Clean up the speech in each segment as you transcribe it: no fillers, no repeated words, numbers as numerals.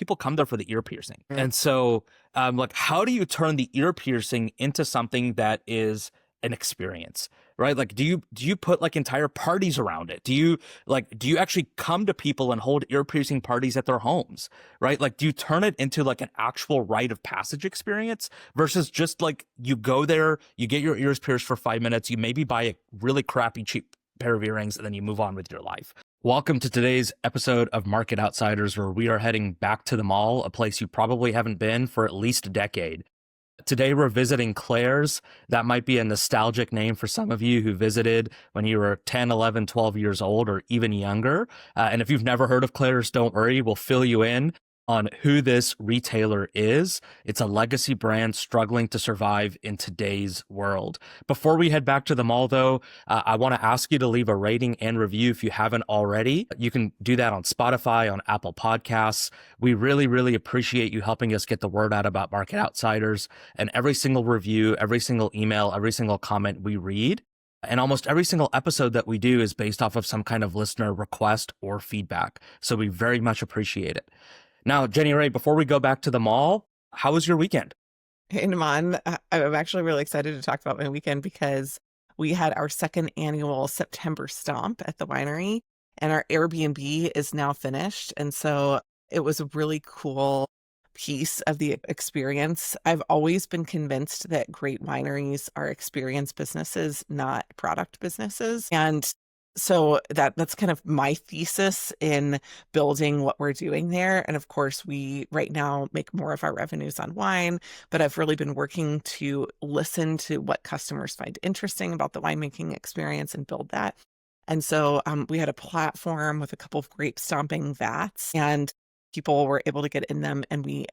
people come there for the ear piercing. And so like, how do you turn the ear piercing into something that is an experience, right? Like, do you put like entire parties around it? Do you actually come to people and hold ear piercing parties at their homes, right? Like, do you turn it into like an actual rite of passage experience versus just like you go there, you get your ears pierced for 5 minutes, you maybe buy a really crappy cheap pair of earrings, and then you move on with your life. Welcome to today's episode of Market Outsiders, where we are heading back to the mall, a place you probably haven't been for at least a decade. Today, we're visiting Claire's. That might be a nostalgic name for some of you who visited when you were 10, 11, 12 years old or even younger. And if you've never heard of Claire's, don't worry, we'll fill you in on who this retailer is. It's a legacy brand struggling to survive in today's world. Before we head back to the mall, though, I want to ask you to leave a rating and review if you haven't already. You can do that on Spotify, on Apple Podcasts. We really, really appreciate you helping us get the word out about Market Outsiders. And every single review, every single email, every single comment we read, and almost every single episode that we do is based off of some kind of listener request or feedback. So we very much appreciate it. Now, Jenny Ray, before we go back to the mall, how was your weekend? Hey, Naman, I'm actually really excited to talk about my weekend because we had our second annual September Stomp at the winery, and our Airbnb is now finished. And so it was a really cool piece of the experience. I've always been convinced that great wineries are experience businesses, not product businesses. And so that's kind of my thesis in building what we're doing there. And of course, we right now make more of our revenues on wine, but I've really been working to listen to what customers find interesting about the winemaking experience and build that. And so we had a platform with a couple of grape stomping vats, and people were able to get in them, and we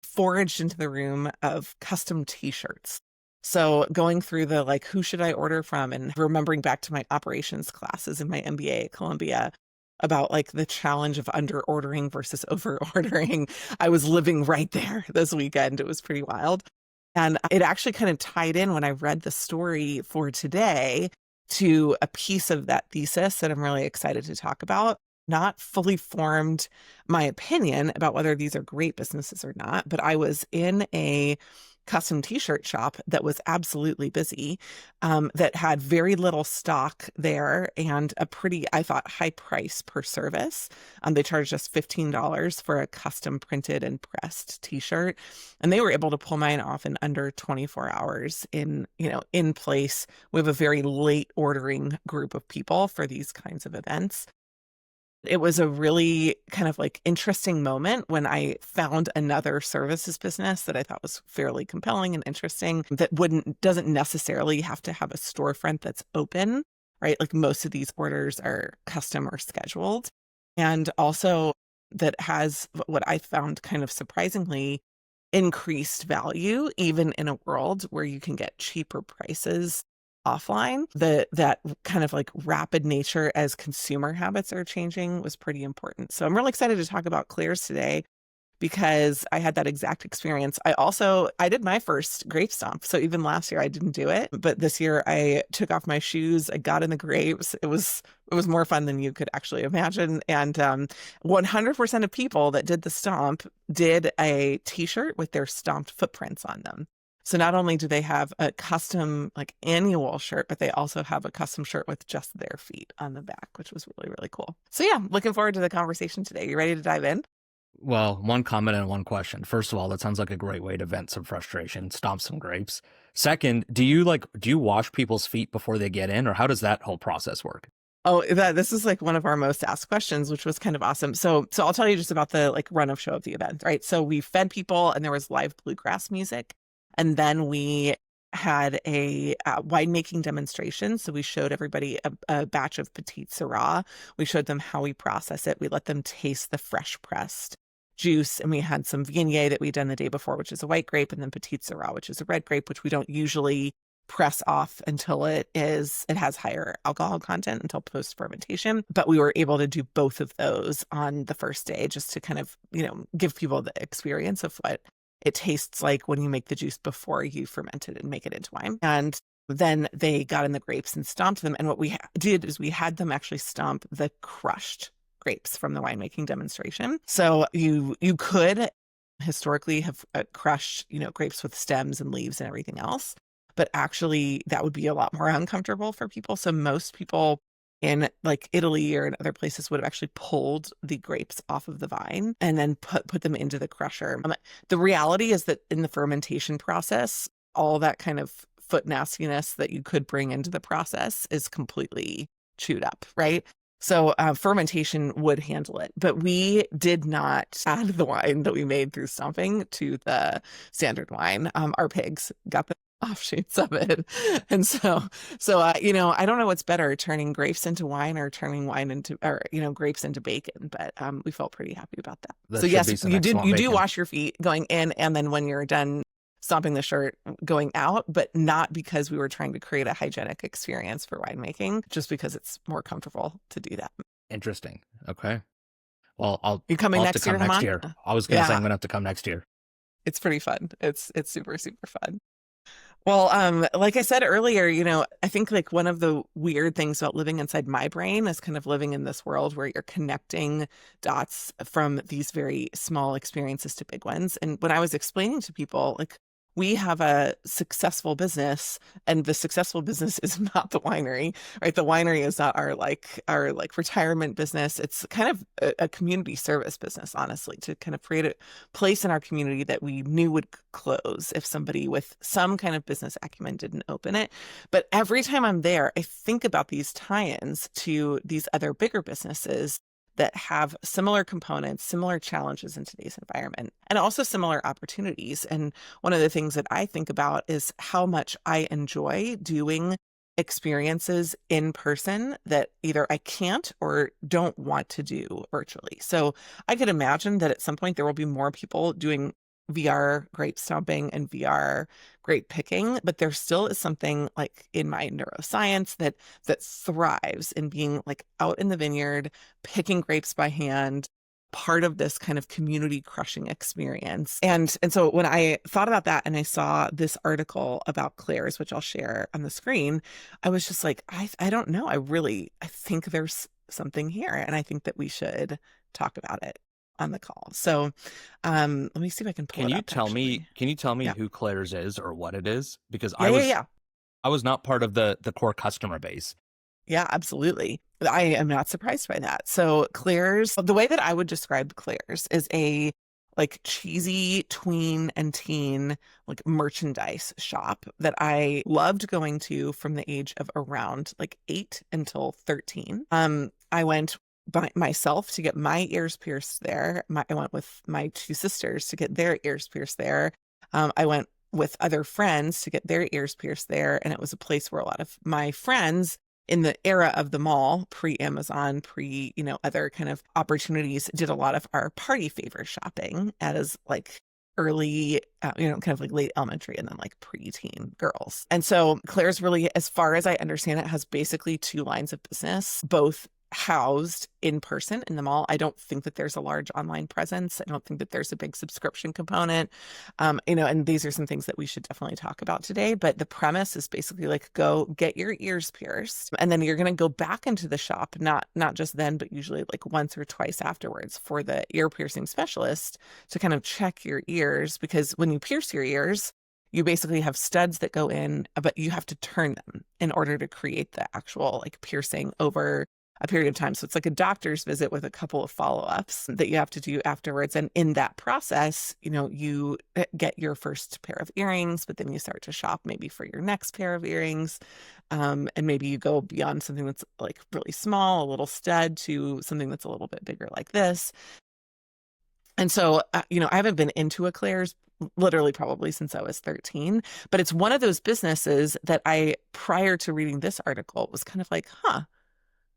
foraged into the room of custom t-shirts. So going through the like, who should I order from, and remembering back to my operations classes in my MBA at Columbia about like the challenge of under ordering versus over ordering. I was living right there this weekend. It was pretty wild. And it actually kind of tied in when I read the story for today to a piece of that thesis that I'm really excited to talk about. Not fully formed my opinion about whether these are great businesses or not, but I was in a custom t-shirt shop that was absolutely busy, that had very little stock there and a pretty, I thought, high price per service. They charged us $15 for a custom printed and pressed t-shirt, and they were able to pull mine off in under 24 hours in place. We have a very late ordering group of people for these kinds of events. It was a really kind of like interesting moment when I found another services business that I thought was fairly compelling and interesting that doesn't necessarily have to have a storefront that's open, right? Like most of these orders are custom or scheduled. And also that has what I found kind of surprisingly increased value, even in a world where you can get cheaper prices offline. That kind of like rapid nature as consumer habits are changing was pretty important. So I'm really excited to talk about Claire's today because I had that exact experience. I did my first grape stomp. So even last year I didn't do it, but this year I took off my shoes, I got in the grapes. It was more fun than you could actually imagine. And 100% of people that did the stomp did a t-shirt with their stomped footprints on them. So not only do they have a custom like annual shirt, but they also have a custom shirt with just their feet on the back, which was really, really cool. So yeah, looking forward to the conversation today. You ready to dive in? Well, one comment and one question. First of all, that sounds like a great way to vent some frustration, stomp some grapes. Second, do you wash people's feet before they get in, or how does that whole process work? Oh, this is like one of our most asked questions, which was kind of awesome. So I'll tell you just about the like run of show of the event, right? So we fed people and there was live bluegrass music. And then we had a winemaking demonstration. So we showed everybody a batch of Petite Syrah. We showed them how we process it. We let them taste the fresh pressed juice. And we had some Viognier that we'd done the day before, which is a white grape, and then Petite Syrah, which is a red grape, which we don't usually press off until it has higher alcohol content until post fermentation. But we were able to do both of those on the first day just to kind of, give people the experience of what it tastes like when you make the juice before you ferment it and make it into wine. And then they got in the grapes and stomped them. And what we did is we had them actually stomp the crushed grapes from the winemaking demonstration. So you could historically have crushed, grapes with stems and leaves and everything else, but actually that would be a lot more uncomfortable for people. So most people in like Italy or in other places would have actually pulled the grapes off of the vine and then put them into the crusher. The reality is that in the fermentation process, all that kind of foot nastiness that you could bring into the process is completely chewed up, right? So fermentation would handle it, but we did not add the wine that we made through stomping to the standard wine. Our pigs got the offshoots of it. And I don't know what's better, turning grapes into wine or turning wine into, or, grapes into bacon, but we felt pretty happy about that. That So should yes, be some you excellent do bacon. wash your feet going in, and then when you're done stomping the shirt going out, but not because we were trying to create a hygienic experience for winemaking, just because it's more comfortable to do that. Interesting. Okay. Well, You coming I'll have to next year, come next Haman? year. I was gonna say Yeah, I'm gonna have to come next year. it's pretty fun. It's super, super fun. Well, like I said earlier, I think like one of the weird things about living inside my brain is kind of living in this world where you're connecting dots from these very small experiences to big ones. And when I was explaining to people, like, we have a successful business, and the successful business is not the winery, right? The winery is not our retirement business. It's kind of a community service business, honestly, to kind of create a place in our community that we knew would close if somebody with some kind of business acumen didn't open it. But every time I'm there, I think about these tie-ins to these other bigger businesses that have similar components, similar challenges in today's environment, and also similar opportunities. And one of the things that I think about is how much I enjoy doing experiences in person that either I can't or don't want to do virtually. So I could imagine that at some point there will be more people doing VR grape stomping and VR grape picking, but there still is something like in my neuroscience that thrives in being like out in the vineyard, picking grapes by hand, part of this kind of community crushing experience. And so when I thought about that and I saw this article about Claire's, which I'll share on the screen, I was just like, I don't know. I think there's something here, and I think that we should talk about it on the call. So let me see if I can pull Can it you up tell me? actually. Can you tell me Yeah. who Claire's is or what it is? Because Yeah, yeah, yeah. I was not part of the core customer base. Yeah, absolutely. I am not surprised by that. So Claire's, the way that I would describe Claire's is a like cheesy tween and teen like merchandise shop that I loved going to from the age of around like 8 until 13. I went by myself to get my ears pierced there. I went with my two sisters to get their ears pierced there. I went with other friends to get their ears pierced there, and it was a place where a lot of my friends in the era of the mall, pre-Amazon, other kind of opportunities, did a lot of our party favor shopping as like early, kind of like late elementary and then like preteen girls. And so Claire's really, as far as I understand it, has basically two lines of business, both housed in person in the mall. I don't think that there's a large online presence. I don't think that there's a big subscription component. And these are some things that we should definitely talk about today. But the premise is basically like, go get your ears pierced, and then you're going to go back into the shop, not just then, but usually like once or twice afterwards for the ear piercing specialist to kind of check your ears, because when you pierce your ears, you basically have studs that go in, but you have to turn them in order to create the actual like piercing over a period of time. So it's like a doctor's visit with a couple of follow-ups that you have to do afterwards. And in that process, you get your first pair of earrings, but then you start to shop maybe for your next pair of earrings. And maybe you go beyond something that's like really small, a little stud, to something that's a little bit bigger like this. And so, I haven't been into a Claire's literally probably since I was 13, but it's one of those businesses that prior to reading this article, was kind of like,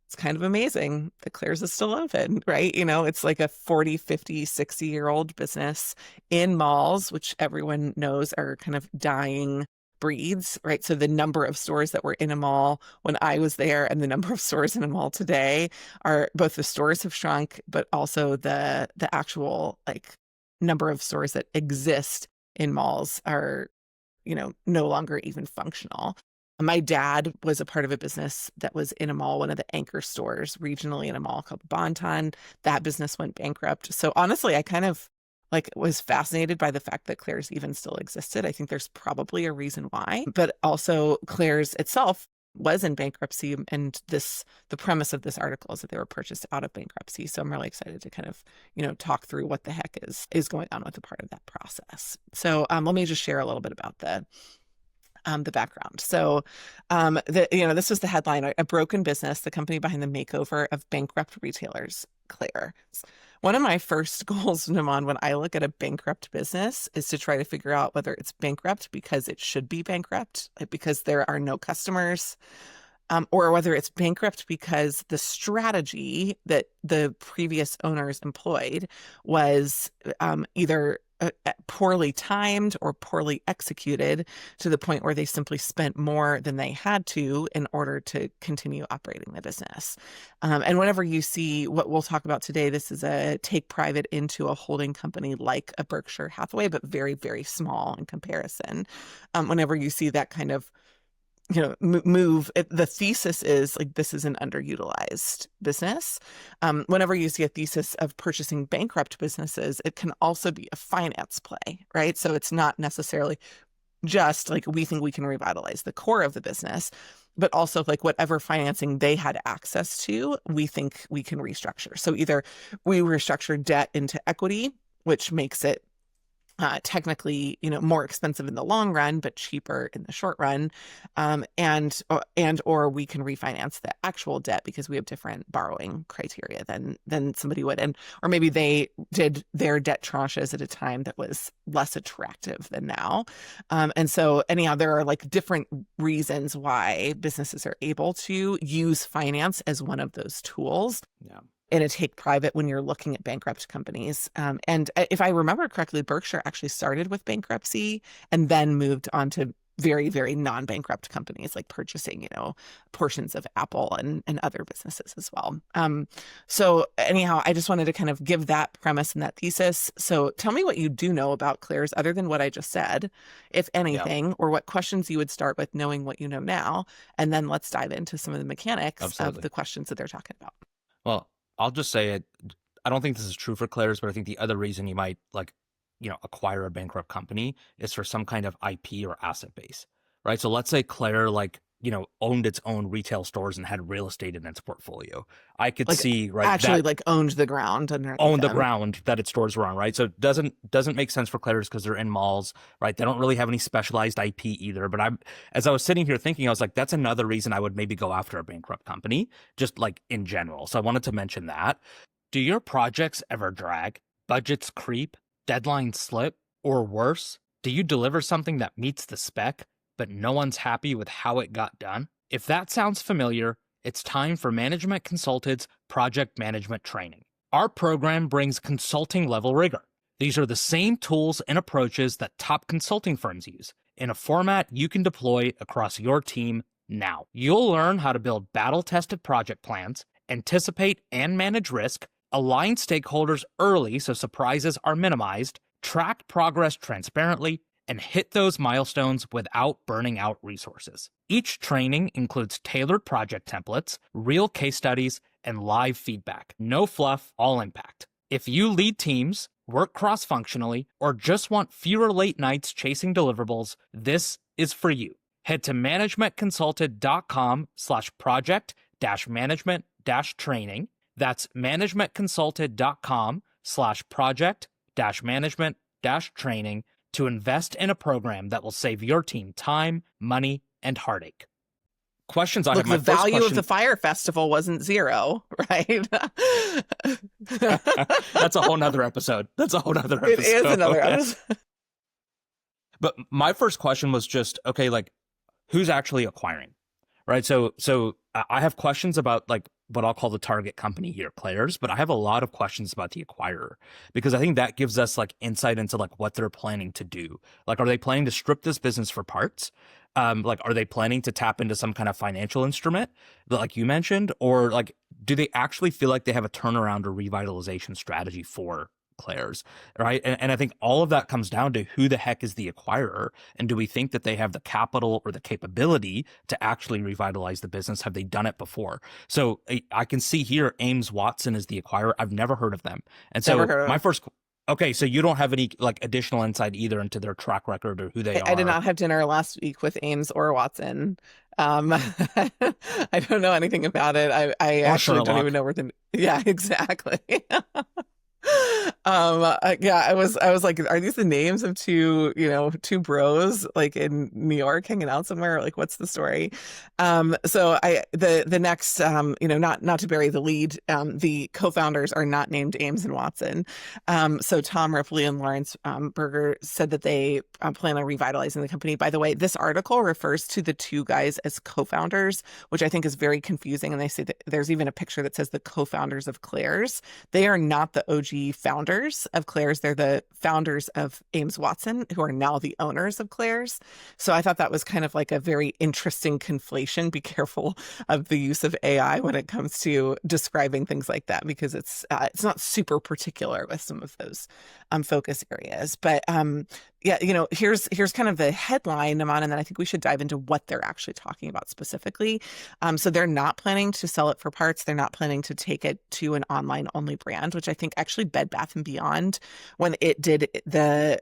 it's kind of amazing that Claire's is still open, right? It's like a 40, 50, 60-year-old business in malls, which everyone knows are kind of dying breeds, right? So the number of stores that were in a mall when I was there and the number of stores in a mall today, are both the stores have shrunk, but also the actual like number of stores that exist in malls are, no longer even functional. My dad was a part of a business that was in a mall, one of the anchor stores regionally in a mall called Bonton. That business went bankrupt. So honestly, I kind of like was fascinated by the fact that Claire's even still existed. I think there's probably a reason why, but also Claire's itself was in bankruptcy, and the premise of this article is that they were purchased out of bankruptcy. So I'm really excited to kind of, talk through what the heck is going on with a part of that process. So let me just share a little bit about the background. So, this was the headline: "A broken business, the company behind the makeover of bankrupt retailers, Claire." One of my first goals, Naman, when I look at a bankrupt business, is to try to figure out whether it's bankrupt because it should be bankrupt, like because there are no customers, or whether it's bankrupt because the strategy that the previous owners employed was either poorly timed or poorly executed to the point where they simply spent more than they had to in order to continue operating the business. And whenever you see what we'll talk about today, this is a take private into a holding company like a Berkshire Hathaway, but very, very small in comparison. Whenever you see that kind of move, the thesis is like this is an underutilized business. Whenever you see a thesis of purchasing bankrupt businesses, it can also be a finance play, right? So it's not necessarily just like we think we can revitalize the core of the business, but also like whatever financing they had access to, we think we can restructure. So either we restructure debt into equity, which makes it technically, more expensive in the long run, but cheaper in the short run, or we can refinance the actual debt because we have different borrowing criteria than somebody would, or maybe they did their debt tranches at a time that was less attractive than now, and so anyhow, there are like different reasons why businesses are able to use finance as one of those tools. Yeah. In a take private when you're looking at bankrupt companies. And if I remember correctly, Berkshire actually started with bankruptcy and then moved on to very, very non-bankrupt companies, like purchasing, portions of Apple and other businesses as well. So anyhow, I just wanted to kind of give that premise and that thesis. So tell me what you do know about Claire's other than what I just said, if anything, or what questions you would start with knowing what you know now. And then let's dive into some of the mechanics of the questions that they're talking about. Well, I'll just say it. I don't think this is true for Claire's, but I think the other reason you might acquire a bankrupt company is for some kind of IP or asset base, right? So let's say Claire owned its own retail stores and had real estate in its portfolio. I could see, right, actually owned the ground that its stores were on, right? So it doesn't make sense for Claire's because they're in malls, right? They don't really have any specialized IP either. But as I was sitting here thinking, I was like, that's another reason I would maybe go after a bankrupt company, just like in general. So I wanted to mention that. Do your projects ever drag? Budgets creep? Deadlines slip? Or worse, do you deliver something that meets the spec, but no one's happy with how it got done? If that sounds familiar, it's time for Management Consulted's project management training. Our program brings consulting level rigor. These are the same tools and approaches that top consulting firms use in a format you can deploy across your team now. You'll learn how to build battle-tested project plans, anticipate and manage risk, align stakeholders early so surprises are minimized, track progress transparently, and hit those milestones without burning out resources. Each training includes tailored project templates, real case studies, and live feedback. No fluff, all impact. If you lead teams, work cross-functionally, or just want fewer late nights chasing deliverables, this is for you. Head to managementconsulted.com/project-management-training. That's managementconsulted.com/project-management-training to invest in a program that will save your team time, money, and heartache. Questions I have. The value of the Fire Festival wasn't zero, right? That's a whole nother episode. It is another episode. But my first question was just, okay, like, who's actually acquiring, right? So I have questions about like what I'll call the target company here, Claire's, but I have a lot of questions about the acquirer because I think that gives us like insight into like what they're planning to do. Like, are they planning to strip this business for parts? Like, are they planning to tap into some kind of financial instrument that, like you mentioned, or like, do they actually feel like they have a turnaround or revitalization strategy for Claire's, right? And I think all of that comes down to who the heck is the acquirer, and do we think that they have the capital or the capability to actually revitalize the business? Have they done it before? So I can see here Ames Watson is the acquirer. I've never heard of them, and Never so heard my of first. Okay, so you don't have any like additional insight either into their track record or who they them. I did are. not have dinner last week with Ames or Watson. I don't know anything about it. I Or actually don't even Sherlock. know where the, yeah, exactly. Yeah, I was like, are these the names of two, two bros like in New York hanging out somewhere? Like, what's the story? So the next, not to bury the lead, the co-founders are not named Ames and Watson. So Tom Ripley and Lawrence Berger said that they plan on revitalizing the company. By the way, this article refers to the two guys as co-founders, which I think is very confusing. And they say that there's even a picture that says the co-founders of Claire's. They are not the OG founders of Claire's. They're the founders of Ames Watson, who are now the owners of Claire's. So I thought that was kind of like a very interesting conflation. Be careful of the use of AI when it comes to describing things like that, because it's not super particular with some of those focus areas. But yeah, here's kind of the headline, Naman, and then I think we should dive into what they're actually talking about specifically. So they're not planning to sell it for parts. They're not planning to take it to an online only brand, which I think actually Bed Bath and Beyond, when it did the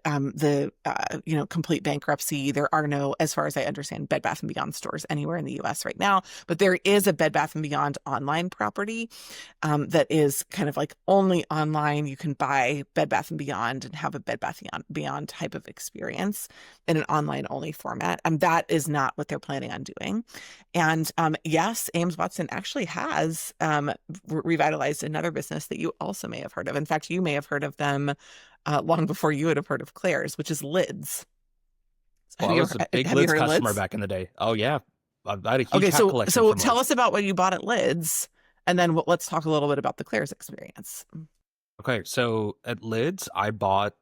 complete bankruptcy, there are no, as far as I understand, Bed Bath and Beyond stores anywhere in the US right now, but there is a Bed Bath and Beyond online property that is kind of like only online. You can buy Bed Bath and Beyond and have a Bed Bath and Beyond type of experience in an online only format. That is not what they're planning on doing. And yes, Ames Watson actually has revitalized another business that you also may have heard of. In fact, you may have heard of them long before you would have heard of Claire's, which is Lids. Well, I was a big Have you Lids heard of customer Lids? back in the day. Oh yeah, I had a huge Okay, hat so collection from tell Lids. us about what you bought at Lids, and then let's talk a little bit about the Claire's experience. Okay, so at Lids, I bought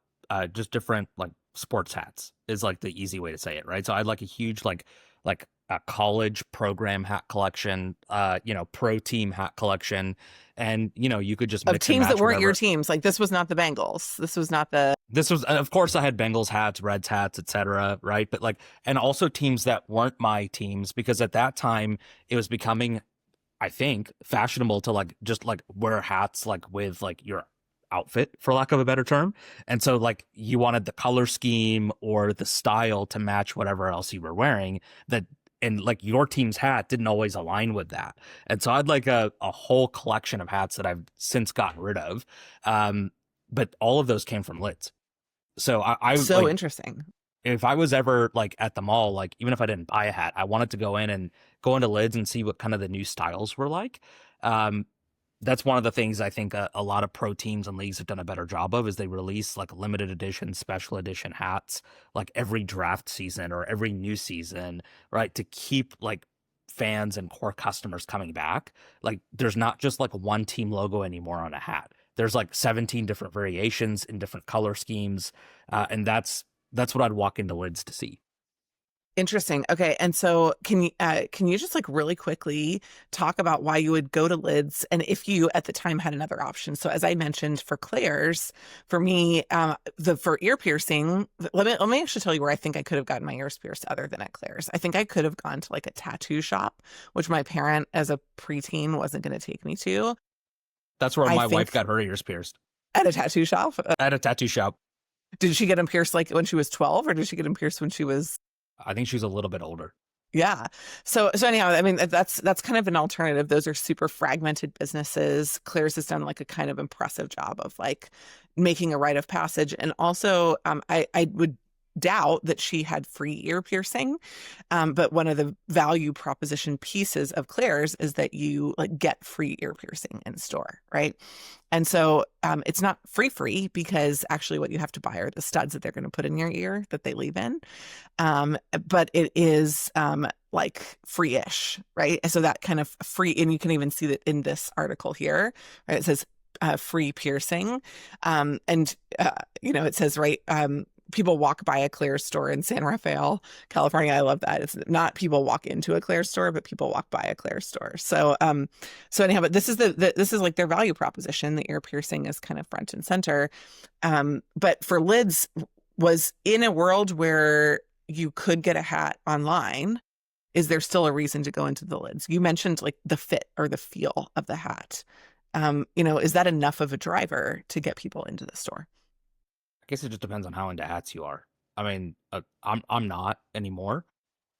just different like sports hats is like the easy way to say it, right? So I had like a huge like a college program hat collection, pro team hat collection, and you could just Of mix and teams that match weren't your whatever. teams. Like this was not the Bengals. This was not the. This was, of course, I had Bengals hats, Reds hats, etc., right? But like, and also teams that weren't my teams, because at that time it was becoming, I think, fashionable to like just like wear hats like with like your outfit, for lack of a better term. And so like you wanted the color scheme or the style to match whatever else you were wearing, that and like your team's hat didn't always align with that. And so I had like a whole collection of hats that I've since gotten rid of. But all of those came from Lids. So I So like, interesting. if I was ever like at the mall, like even if I didn't buy a hat, I wanted to go in and go into Lids and see what kind of the new styles were like. Um, that's one of the things I think a lot of pro teams and leagues have done a better job of, is they release like limited edition, special edition hats like every draft season or every new season, right? To keep like fans and core customers coming back. Like there's not just like one team logo anymore on a hat. There's like 17 different variations in different color schemes. And that's what I'd walk into Lids to see. Interesting. Okay, and so can you just like really quickly talk about why you would go to Lids, and if you at the time had another option? So as I mentioned, for Claire's, for me, for ear piercing, let me actually tell you where I think I could have gotten my ears pierced other than at Claire's. I think I could have gone to like a tattoo shop, which my parent as a preteen wasn't going to take me to. That's where I my wife think got her ears pierced, at a tattoo shop. at a tattoo shop. Did she get them pierced like when she was 12, or did she get them pierced when she was? I think she's a little bit older. Yeah. So anyhow, I mean, that's kind of an alternative. Those are super fragmented businesses. Claire's has done like a kind of impressive job of like making a rite of passage. And also, I would doubt that she had free ear piercing. But one of the value proposition pieces of Claire's is that you like get free ear piercing in store, right? And so it's not free because actually what you have to buy are the studs that they're going to put in your ear that they leave in. But it is like free-ish, right? So that kind of free, and you can even see that in this article here, right? It says free piercing. It says, right, people walk by a Claire's store in San Rafael, California. I love that. It's not people walk into a Claire's store, but people walk by a Claire's store. So anyhow, but this is this is like their value proposition. The ear piercing is kind of front and center. But for lids, was in a world where you could get a hat online, is there still a reason to go into the lids? You mentioned like the fit or the feel of the hat. Is that enough of a driver to get people into the store? I guess it just depends on how into hats you are. I mean, I'm not anymore,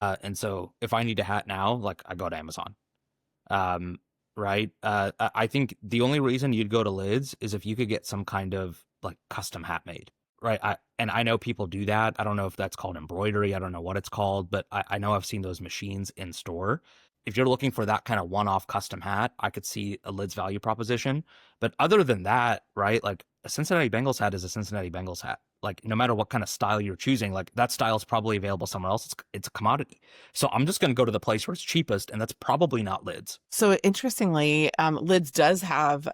and so if I need a hat now, like I go to Amazon. Um, right? I think the only reason you'd go to lids is if you could get some kind of like custom hat made, right? I know people do that. I don't know if that's called embroidery. I don't know what it's called, but I know I've seen those machines in store. If you're looking for that kind of one-off custom hat, I could see a lids value proposition. But other than that, right? Like a Cincinnati Bengals hat is a Cincinnati Bengals hat. Like no matter what kind of style you're choosing, like that style is probably available somewhere else. It's a commodity. So I'm just going to go to the place where it's cheapest, and that's probably not lids. So interestingly, Lids does have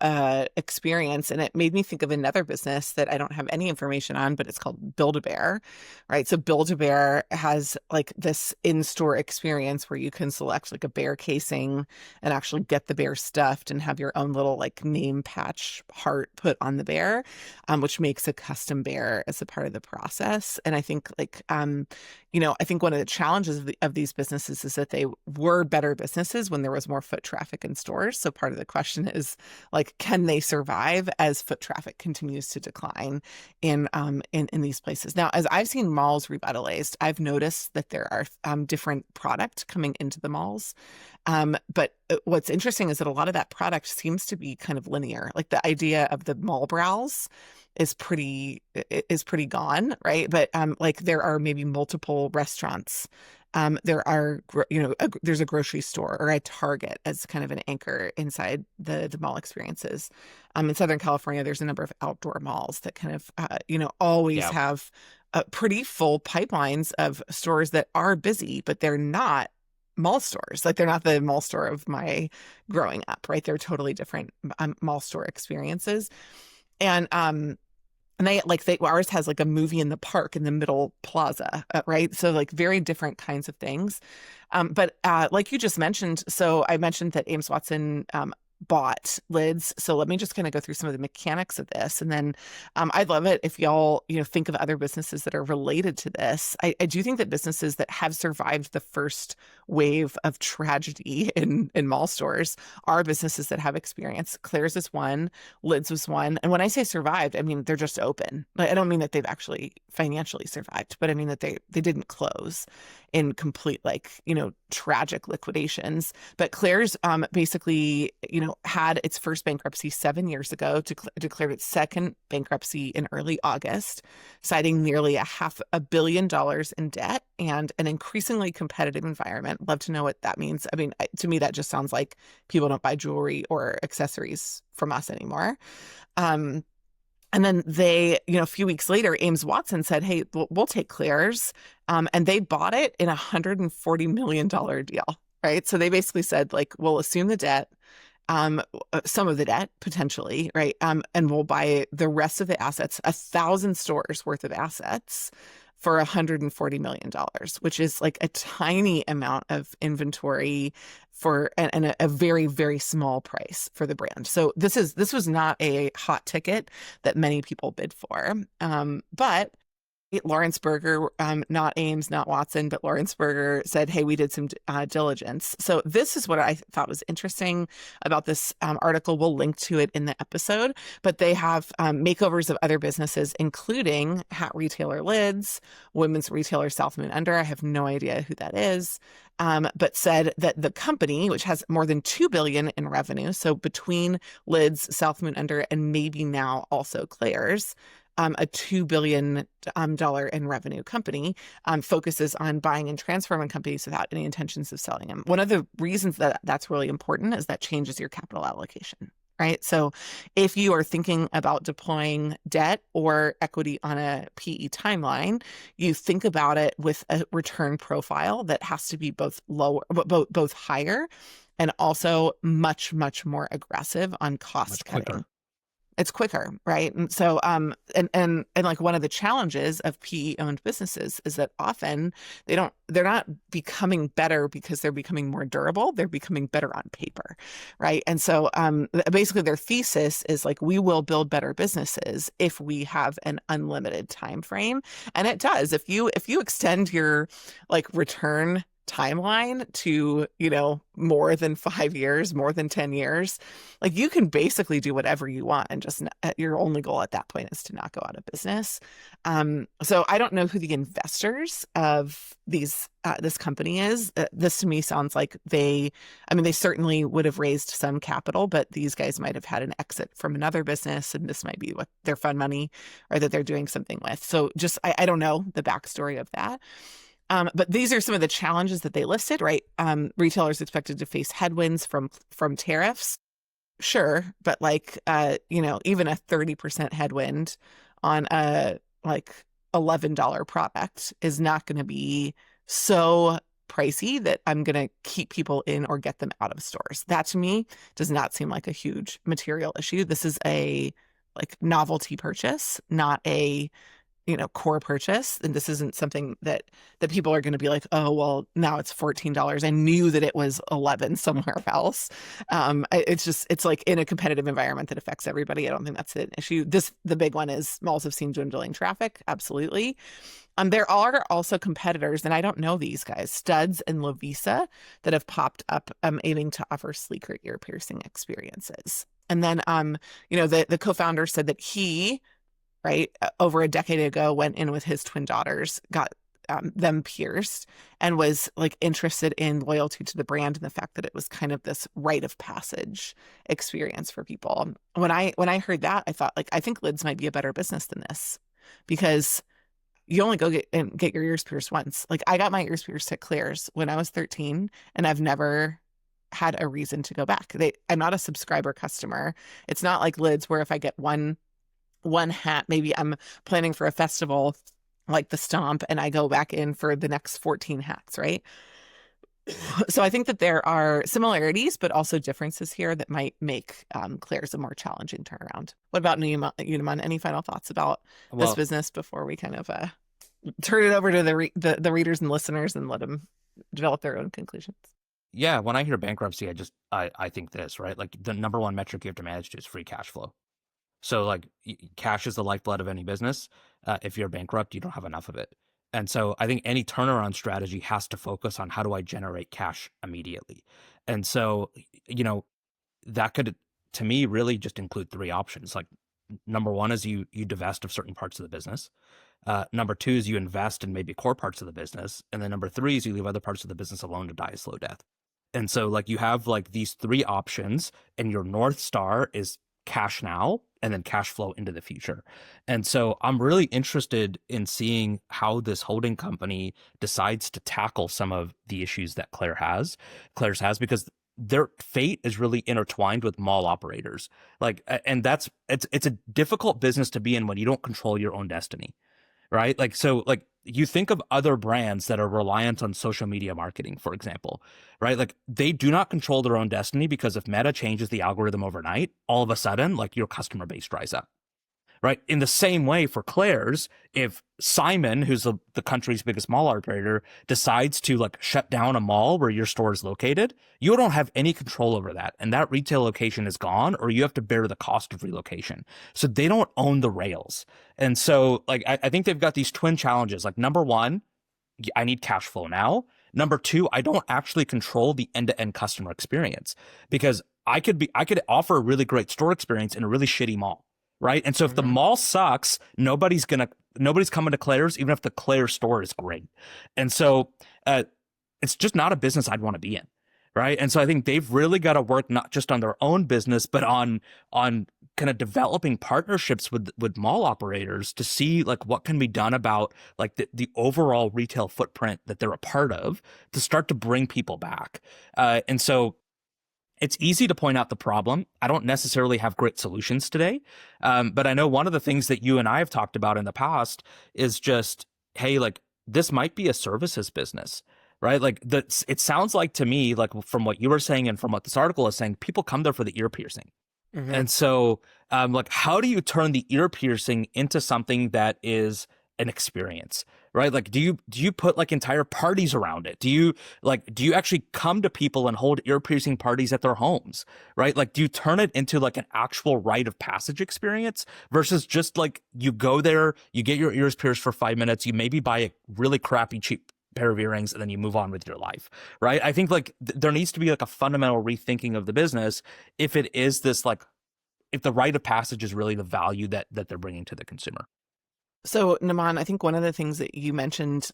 experience, and it made me think of another business that I don't have any information on, but it's called Build-A-Bear, right? So Build-A-Bear has like this in-store experience where you can select like a bear casing and actually get the bear stuffed and have your own little like name patch heart put on the bear, which makes a custom bear as a part of the process. And I think like, I think one of the challenges of these businesses is that they were better businesses when there was more foot traffic in stores. So part of the question is like, can they survive as foot traffic continues to decline in these places? Now, as I've seen malls revitalized, I've noticed that there are different product coming into the malls. But what's interesting is that a lot of that product seems to be kind of linear. Like the idea of the mall browse is pretty gone, right? But like there are maybe multiple restaurants. There are, there's a grocery store or a Target as kind of an anchor inside the mall experiences. In Southern California, there's a number of outdoor malls that kind of, always have pretty full pipelines of stores that are busy, but they're not mall stores. Like they're not the mall store of my growing up, right? They're totally different mall store experiences. And ours has like a movie in the park in the middle plaza, right? So like very different kinds of things. But like you just mentioned, so I mentioned that Ames Watson bought lids. So let me just kind of go through some of the mechanics of this. And then I'd love it if y'all, think of other businesses that are related to this. I do think that businesses that have survived the first wave of tragedy in mall stores are businesses that have experience. Claire's is one, Lids was one. And when I say survived, I mean, they're just open. I don't mean that they've actually financially survived, but I mean that they didn't close in complete, tragic liquidations. But Claire's basically, had its first bankruptcy 7 years ago, declared its second bankruptcy in early August, citing nearly $500 million in debt and an increasingly competitive environment. Love to know what that means. I mean, to me, that just sounds like people don't buy jewelry or accessories from us anymore. And then they, a few weeks later, Ames Watson said, hey, we'll take Claire's. And they bought it in $140 million deal, right? So they basically said, like, we'll assume the debt, some of the debt potentially, right? And we'll buy the rest of the assets, 1,000 stores worth of assets for $140 million, which is like a tiny amount of inventory for and a very, very small price for the brand. So this was not a hot ticket that many people bid for. But Lawrence Berger, not Ames, not Watson, but Lawrence Berger said, hey, we did some diligence. So this is what I thought was interesting about this article. We'll link to it in the episode, but they have makeovers of other businesses, including hat retailer Lids, women's retailer South Moon Under. I have no idea who that is. But said that the company, which has more than $2 billion in revenue, so between Lids, South Moon Under, and maybe now also Claire's, a $2 billion in revenue company, focuses on buying and transforming companies without any intentions of selling them. One of the reasons that that's really important is that changes your capital allocation, right? So if you are thinking about deploying debt or equity on a PE timeline, you think about it with a return profile that has to be both higher and also much, much more aggressive on cost cutting. it's quicker, right? And so and like one of the challenges of PE owned businesses is that often they're not becoming better because they're becoming more durable, they're becoming better on paper, right? And so basically their thesis is like, we will build better businesses if we have an unlimited time frame. And it does. If you extend your like return timeline to, more than 5 years, more than 10 years, like you can basically do whatever you want, and just your only goal at that point is to not go out of business. So I don't know who the investors of this company is. This to me sounds like they certainly would have raised some capital, but these guys might have had an exit from another business, and this might be what their fund money or that they're doing something with. So just, I don't know the backstory of that. But these are some of the challenges that they listed, right? Retailers expected to face headwinds from tariffs. Sure, but like even a 30% headwind on a like $11 product is not going to be so pricey that I'm going to keep people in or get them out of stores. That to me does not seem like a huge material issue. This is a like novelty purchase, not a core purchase. And this isn't something that people are going to be like, oh, well, now it's $14. I knew that it was 11 somewhere else. It's like in a competitive environment that affects everybody. I don't think that's an issue. The big one is malls have seen dwindling traffic. Absolutely. There are also competitors, and I don't know these guys, Studs and Lovisa, that have popped up aiming to offer sleeker ear piercing experiences. And then, the co-founder said that he, right, over a decade ago, went in with his twin daughters, got them pierced, and was like interested in loyalty to the brand and the fact that it was kind of this rite of passage experience for people. When I heard that, I thought, like, I think lids might be a better business than this, because you only go get your ears pierced once. Like, I got my ears pierced at Claire's when I was 13, and I've never had a reason to go back. I'm not a subscriber customer. It's not like lids where if I get one hat, maybe I'm planning for a festival like the Stomp, and I go back in for the next 14 hats, right? So I think that there are similarities, but also differences here that might make Claire's a more challenging turnaround. What about Unimon? Any final thoughts about this business before we kind of turn it over to the readers and listeners and let them develop their own conclusions? Yeah, when I hear bankruptcy, I think this, right? Like, the number one metric you have to manage is free cash flow. So like, cash is the lifeblood of any business. If you're bankrupt, you don't have enough of it. And so I think any turnaround strategy has to focus on, how do I generate cash immediately? And so, that could, to me, really just include three options. Like, number one is you divest of certain parts of the business. Number two is you invest in maybe core parts of the business. And then number three is you leave other parts of the business alone to die a slow death. And so like, you have like these three options, and your North Star is cash now, and then cash flow into the future. And so I'm really interested in seeing how this holding company decides to tackle some of the issues that Claire's has, because their fate is really intertwined with mall operators. Like, and it's a difficult business to be in when you don't control your own destiny, right? Like, so like, you think of other brands that are reliant on social media marketing, for example, right? Like, they do not control their own destiny, because if Meta changes the algorithm overnight, all of a sudden, like, your customer base dries up, right? In the same way for Claire's, if Simon, who's the country's biggest mall operator, decides to like shut down a mall where your store is located, you don't have any control over that. And that retail location is gone, or you have to bear the cost of relocation. So they don't own the rails. And so like, I think they've got these twin challenges. Like, number one, I need cash flow now. Number two, I don't actually control the end-to-end customer experience, because I could offer a really great store experience in a really shitty mall. Right. And so if the mall sucks, nobody's coming to Claire's, even if the Claire's store is great. And so it's just not a business I'd want to be in. Right. And so I think they've really got to work not just on their own business, but on kind of developing partnerships with mall operators to see like what can be done about like the overall retail footprint that they're a part of, to start to bring people back. And so it's easy to point out the problem. I don't necessarily have great solutions today. But I know one of the things that you and I have talked about in the past is just, hey, like, this might be a services business, right? Like, it sounds like to me, like from what you were saying and from what this article is saying, people come there for the ear piercing, Hmm. And so, like, how do you turn the ear piercing into something that is an experience, right? Like, do you put like entire parties around it? Do you actually come to people and hold ear piercing parties at their homes, right? Like, do you turn it into like an actual rite of passage experience versus just like you go there, you get your ears pierced for 5 minutes, you maybe buy a really crappy cheap pair of earrings and then you move on with your life, right? I think like there needs to be like a fundamental rethinking of the business if it is this like if the rite of passage is really the value that they're bringing to the consumer. So, Naman, I think one of the things that you mentioned,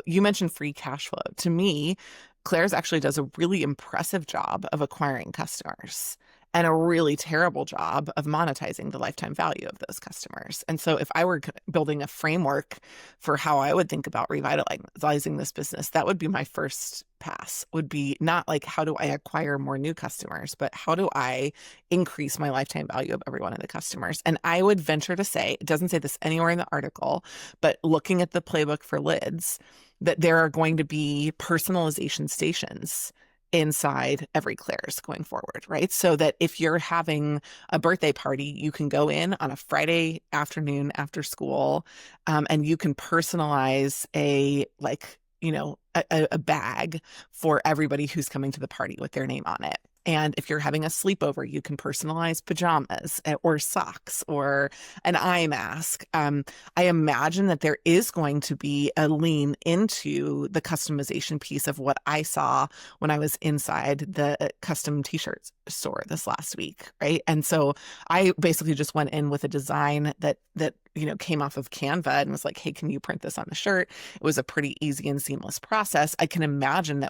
you mentioned free cash flow. To me, Claire's actually does a really impressive job of acquiring customers and a really terrible job of monetizing the lifetime value of those customers. And so, if I were building a framework for how I would think about revitalizing this business, that would be my first pass, would be not like, how do I acquire more new customers, but how do I increase my lifetime value of every one of the customers? And I would venture to say, it doesn't say this anywhere in the article, but looking at the playbook for lids, that there are going to be personalization stations inside every Claire's going forward, right? So that if you're having a birthday party, you can go in on a Friday afternoon after school, and you can personalize a bag for everybody who's coming to the party with their name on it. And if you're having a sleepover, you can personalize pajamas or socks or an eye mask. I imagine that there is going to be a lean into the customization piece of what I saw when I was inside the custom t-shirt store this last week, right? And so I basically just went in with a design that came off of Canva and was like, hey, can you print this on the shirt? It was a pretty easy and seamless process. I can imagine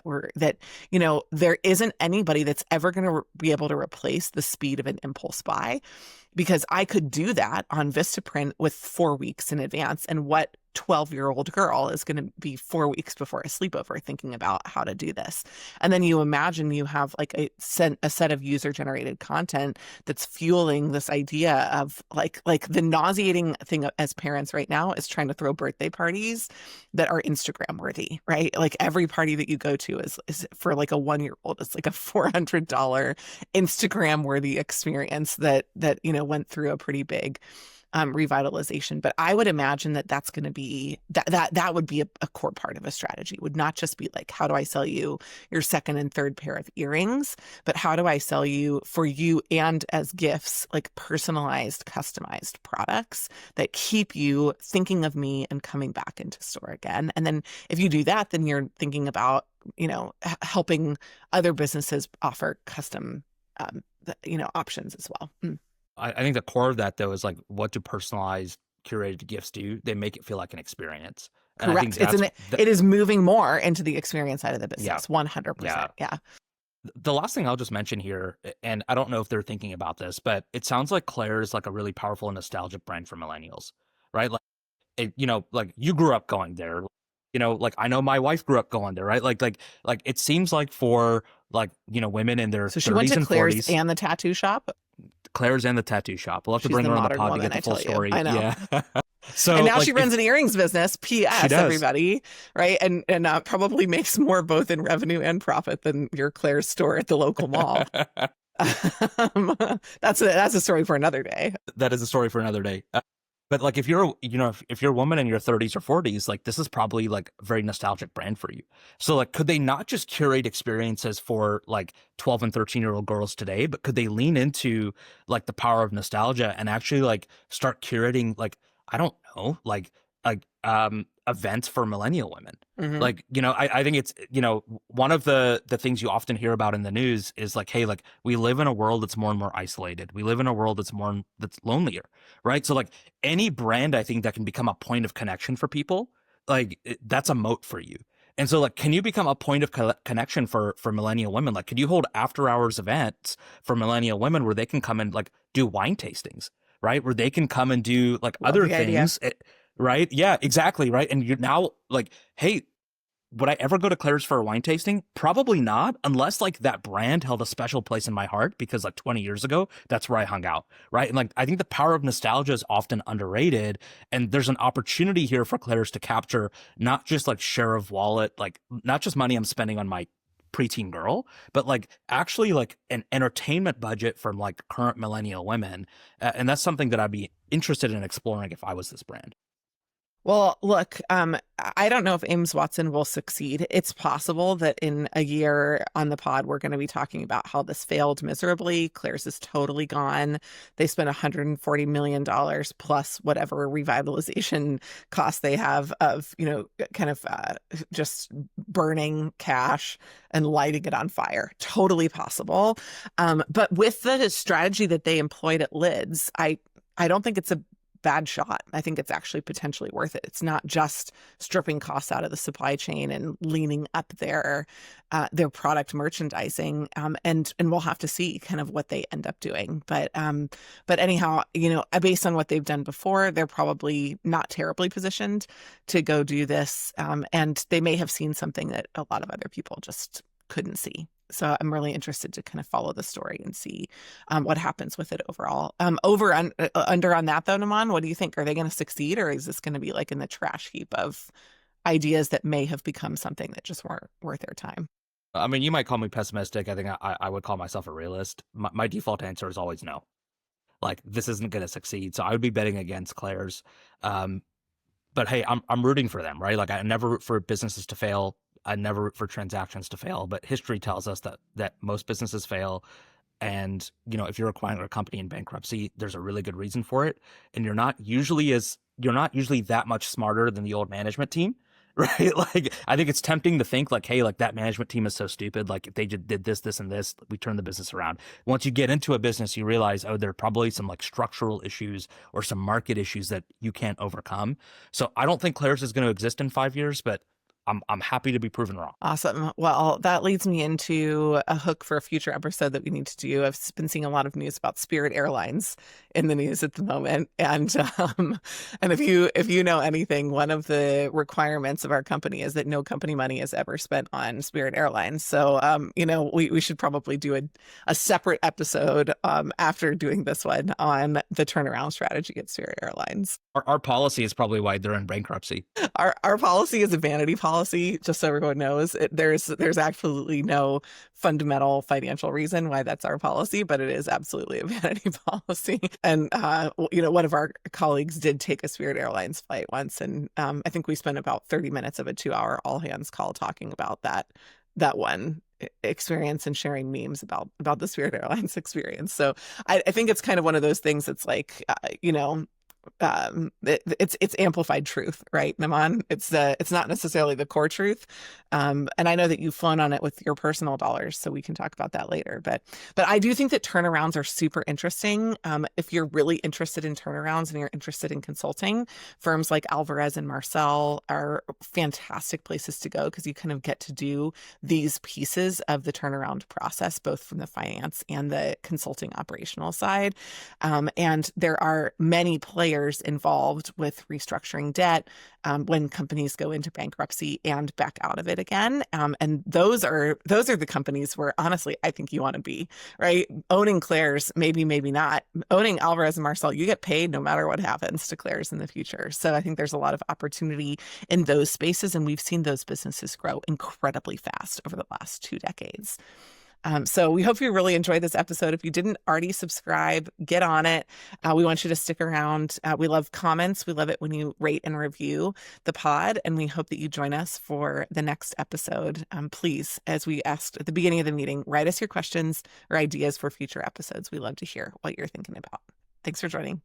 there isn't anybody that's ever going to be able to replace the speed of an impulse buy, because I could do that on Vistaprint with 4 weeks in advance. And what 12-year-old girl is going to be 4 weeks before a sleepover thinking about how to do this? And then you imagine you have like a set of user generated content that's fueling this idea of like the nauseating thing as parents right now is trying to throw birthday parties that are Instagram worthy, right? Like every party that you go to is for like a 1-year-old. It's like a $400 Instagram worthy experience that went through a pretty big revitalization. But I would imagine that that's going to be that would be a core part of a strategy. Would not just be like, how do I sell you your second and third pair of earrings, but how do I sell you, for you and as gifts, like personalized, customized products that keep you thinking of me and coming back into store again. And then if you do that, then you're thinking about helping other businesses offer custom options as well. I think the core of that though is like, what do personalized curated gifts do? They make it feel like an experience. And I think Correct. It is moving more into the experience side of the business. 100%. Yeah. The last thing I'll just mention here, and I don't know if they're thinking about this, but it sounds like Claire is like a really powerful and nostalgic brand for millennials, right? Like, like you grew up going there, like I know my wife grew up going there, right? Like it seems like for like, women in their So she went 30s to and Claire's 40s. and the tattoo shop. Claire's and the tattoo shop. We'll have to She's bring the her on the modern pod to woman, get the I full tell you. story. I know. Yeah. So And now like she runs an earrings business. she P.S. does. Everybody, right? And probably makes more both in revenue and profit than your Claire's store at the local mall. That's a story for another day. That is a story for another day. But like if you're if you're a woman in your 30s or 40s, like this is probably like a very nostalgic brand for you. So like could they not just curate experiences for like 12 and 13-year-old girls today, but could they lean into like the power of nostalgia and actually like start curating like, I don't know, like events for millennial women? Mm-hmm. Like, I think it's, one of the things you often hear about in the news is like, hey, like we live in a world that's more and more isolated. We live in a world that's lonelier, right? So like any brand I think that can become a point of connection for people, like that's a moat for you. And so like, can you become a point of connection for millennial women? Like, could you hold after hours events for millennial women where they can come and like do wine tastings, right? Where they can come and do like Love other the idea. things, right? Yeah, exactly. Right. And you're now like, hey, would I ever go to Claire's for a wine tasting? Probably not, unless like that brand held a special place in my heart because like 20 years ago, that's where I hung out, right? And like I think the power of nostalgia is often underrated, and there's an opportunity here for Claire's to capture not just like share of wallet, like not just money I'm spending on my preteen girl, but like actually like an entertainment budget from like current millennial women. And that's something that I'd be interested in exploring if I was this brand. Well, look, I don't know if Ames Watson will succeed. It's possible that in a year on the pod, we're going to be talking about how this failed miserably. Claire's is totally gone. They spent $140 million plus whatever revitalization cost they have of, kind of just burning cash and lighting it on fire. Totally possible. But with the strategy that they employed at Lids, I don't think it's a bad shot. I think it's actually potentially worth it. It's not just stripping costs out of the supply chain and leaning up their product merchandising. And we'll have to see kind of what they end up doing. But anyhow, based on what they've done before, they're probably not terribly positioned to go do this. And they may have seen something that a lot of other people just couldn't see. So I'm really interested to kind of follow the story and see what happens with it overall. Under on that though, Naman, what do you think? Are they going to succeed, or is this going to be like in the trash heap of ideas that may have become something that just weren't worth their time? I mean, you might call me pessimistic. I think I would call myself a realist. My default answer is always no. Like, this isn't going to succeed. So I would be betting against Claire's. But hey, I'm rooting for them, right? Like, I never root for businesses to fail. I never root for transactions to fail, but history tells us that most businesses fail. And, if you're acquiring a company in bankruptcy, there's a really good reason for it. And you're not usually that much smarter than the old management team, right? Like, I think it's tempting to think like, hey, like that management team is so stupid. Like if they just did this, and this, we turn the business around. Once you get into a business, you realize, oh, there are probably some like structural issues or some market issues that you can't overcome. So I don't think Claire's is going to exist in 5 years, but I'm happy to be proven wrong. Awesome. Well, that leads me into a hook for a future episode that we need to do. I've been seeing a lot of news about Spirit Airlines in the news at the moment, and if you know anything, one of the requirements of our company is that no company money is ever spent on Spirit Airlines. So, we should probably do a separate episode after doing this one on the turnaround strategy at Spirit Airlines. Our policy is probably why they're in bankruptcy. Our policy is a vanity policy, just so everyone knows. There's absolutely no fundamental financial reason why that's our policy, but it is absolutely a vanity policy. And one of our colleagues did take a Spirit Airlines flight once, and I think we spent about 30 minutes of a 2-hour all hands call talking about that one experience and sharing memes about the Spirit Airlines experience. So I think it's kind of one of those things that's like, it's amplified truth, right, Naman? It's not necessarily the core truth, and I know that you've flown on it with your personal dollars, so we can talk about that later. But I do think that turnarounds are super interesting. If you're really interested in turnarounds and you're interested in consulting, firms like Alvarez and Marcel are fantastic places to go, because you kind of get to do these pieces of the turnaround process, both from the finance and the consulting operational side. And there are many players involved with restructuring debt when companies go into bankruptcy and back out of it again. And those are the companies where honestly I think you want to be, right? Owning Claire's, maybe not. Owning Alvarez and Marcel, you get paid no matter what happens to Claire's in the future. So I think there's a lot of opportunity in those spaces, and we've seen those businesses grow incredibly fast over the last 2 decades. So we hope you really enjoyed this episode. If you didn't already subscribe, get on it. We want you to stick around. We love comments. We love it when you rate and review the pod. And we hope that you join us for the next episode. Please, as we asked at the beginning of the meeting, write us your questions or ideas for future episodes. We love to hear what you're thinking about. Thanks for joining.